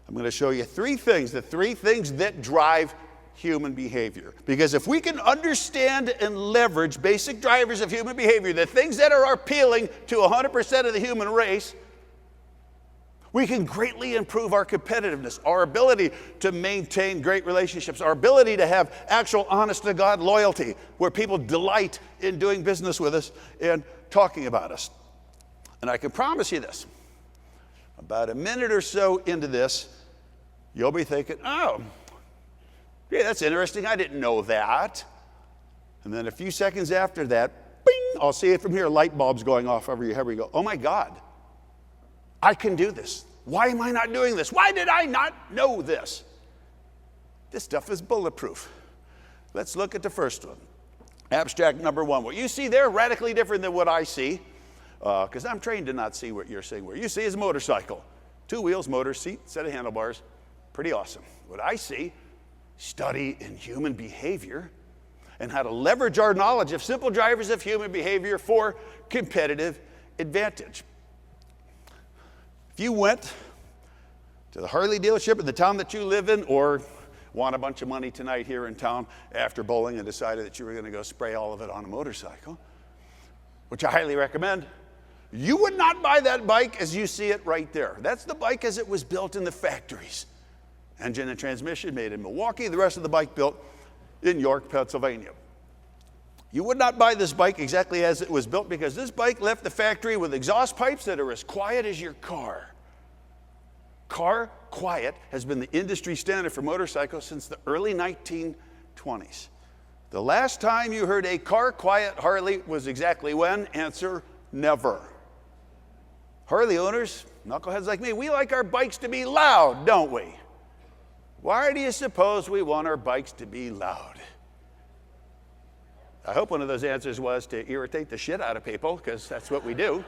I'm going to show you three things, the three things that drive human behavior. Because if we can understand and leverage basic drivers of human behavior, the things that are appealing to 100% of the human race, we can greatly improve our competitiveness, our ability to maintain great relationships, our ability to have actual honest-to-God loyalty, where people delight in doing business with us and talking about us. And I can promise you this, about a minute or so into this, you'll be thinking, oh, yeah, that's interesting, I didn't know that. And then a few seconds after that, bing, I'll see it from here, light bulbs going off over your head, where you go, oh my God, I can do this. Why am I not doing this? Why did I not know this? This stuff is bulletproof. Let's look at the first one. Abstract number one. What you see there, radically different than what I see, because I'm trained to not see what you're seeing. What you see is a motorcycle. 2 wheels, motor, seat, set of handlebars. Pretty awesome. What I see, study in human behavior and how to leverage our knowledge of simple drivers of human behavior for competitive advantage. If you went to the Harley dealership in the town that you live in, or won a bunch of money tonight here in town after bowling and decided that you were going to go spray all of it on a motorcycle, which I highly recommend, you would not buy that bike as you see it right there. That's the bike as it was built in the factories. Engine and transmission made in Milwaukee, the rest of the bike built in York, Pennsylvania. You would not buy this bike exactly as it was built, because this bike left the factory with exhaust pipes that are as quiet as your car. Car quiet has been the industry standard for motorcycles since the early 1920s. The last time you heard a car quiet Harley was exactly when? Answer, never. Harley owners, knuckleheads like me, we like our bikes to be loud, don't we? Why do you suppose we want our bikes to be loud? I hope one of those answers was to irritate the shit out of people, because that's what we do.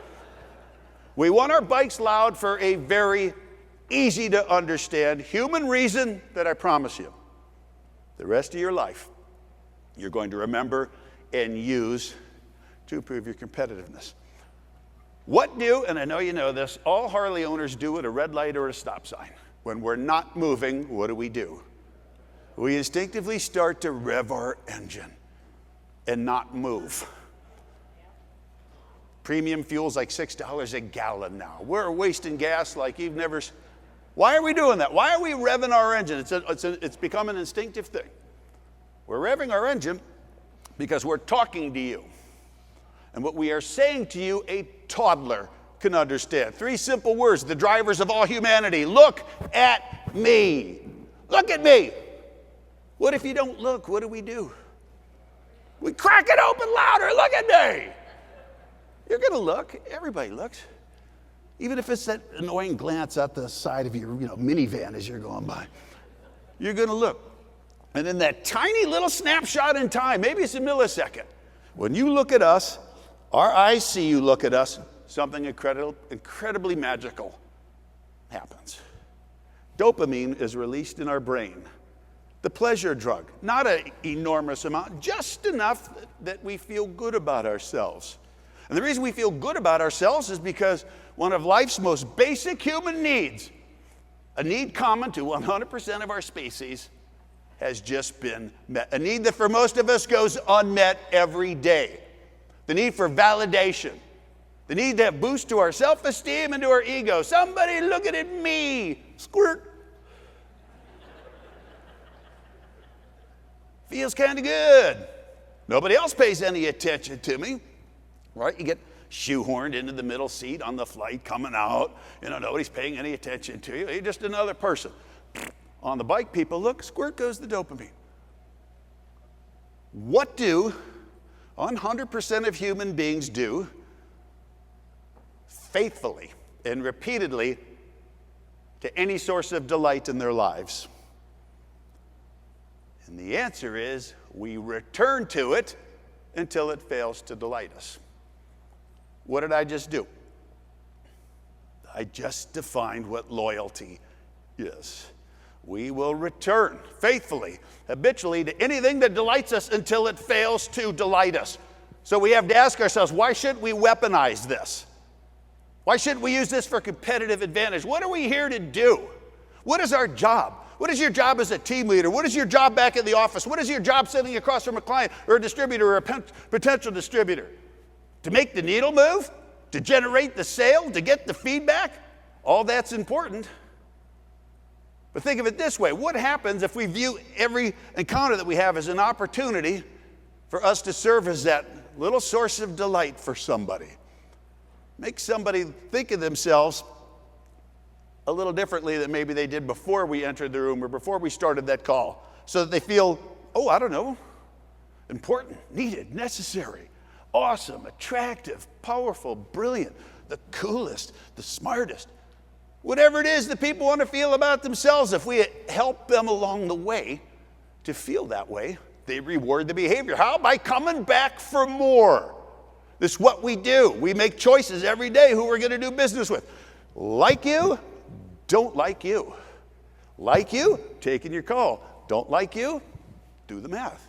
We want our bikes loud for a very easy to understand human reason that I promise you, the rest of your life, you're going to remember and use to improve your competitiveness. What do, and I know you know this, all Harley owners do at a red light or a stop sign? When we're not moving, what do? We instinctively start to rev our engine and not move. Premium fuel's like $6 a gallon now. We're wasting gas like you've never. Why are we doing that? Why are we revving our engine? It's become an instinctive thing. We're revving our engine because we're talking to you. And what we are saying to you, a toddler can understand. 3 simple words, the drivers of all humanity. Look at me. Look at me. What if you don't look? What do? We crack it open louder. Look at me. You're going to look. Everybody looks. Even if it's that annoying glance out the side of your minivan as you're going by. You're going to look. And in that tiny little snapshot in time, maybe it's a millisecond, when you look at us, our eyes see you look at us, something incredibly magical happens. Dopamine is released in our brain. The pleasure drug, not an enormous amount, just enough that we feel good about ourselves. And the reason we feel good about ourselves is because one of life's most basic human needs, a need common to 100% of our species, has just been met. A need that for most of us goes unmet every day. The need for validation. The need to have boost to our self-esteem and to our ego. Somebody looking at me. Squirt. Feels kind of good. Nobody else pays any attention to me. Right? You get shoehorned into the middle seat on the flight coming out. Nobody's paying any attention to you. You're just another person. On the bike, people look, squirt goes the dopamine. What do 100% of human beings do faithfully and repeatedly to any source of delight in their lives? And the answer is we return to it until it fails to delight us. What did I just do? I just defined what loyalty is. We will return faithfully, habitually to anything that delights us until it fails to delight us. So we have to ask ourselves, why shouldn't we weaponize this? Why shouldn't we use this for competitive advantage? What are we here to do? What is our job? What is your job as a team leader? What is your job back in the office? What is your job sitting across from a client or a distributor or a potential distributor? To make the needle move? To generate the sale? To get the feedback? All that's important. But think of it this way. What happens if we view every encounter that we have as an opportunity for us to serve as that little source of delight for somebody? Make somebody think of themselves a little differently than maybe they did before we entered the room or before we started that call, so that they feel, oh, I don't know, important, needed, necessary, awesome, attractive, powerful, brilliant, the coolest, the smartest. Whatever it is that people want to feel about themselves, if we help them along the way to feel that way, they reward the behavior. How? By coming back for more. This is what we do. We make choices every day who we're going to do business with. Like you, don't like you. Like you, taking your call. Don't like you, do the math.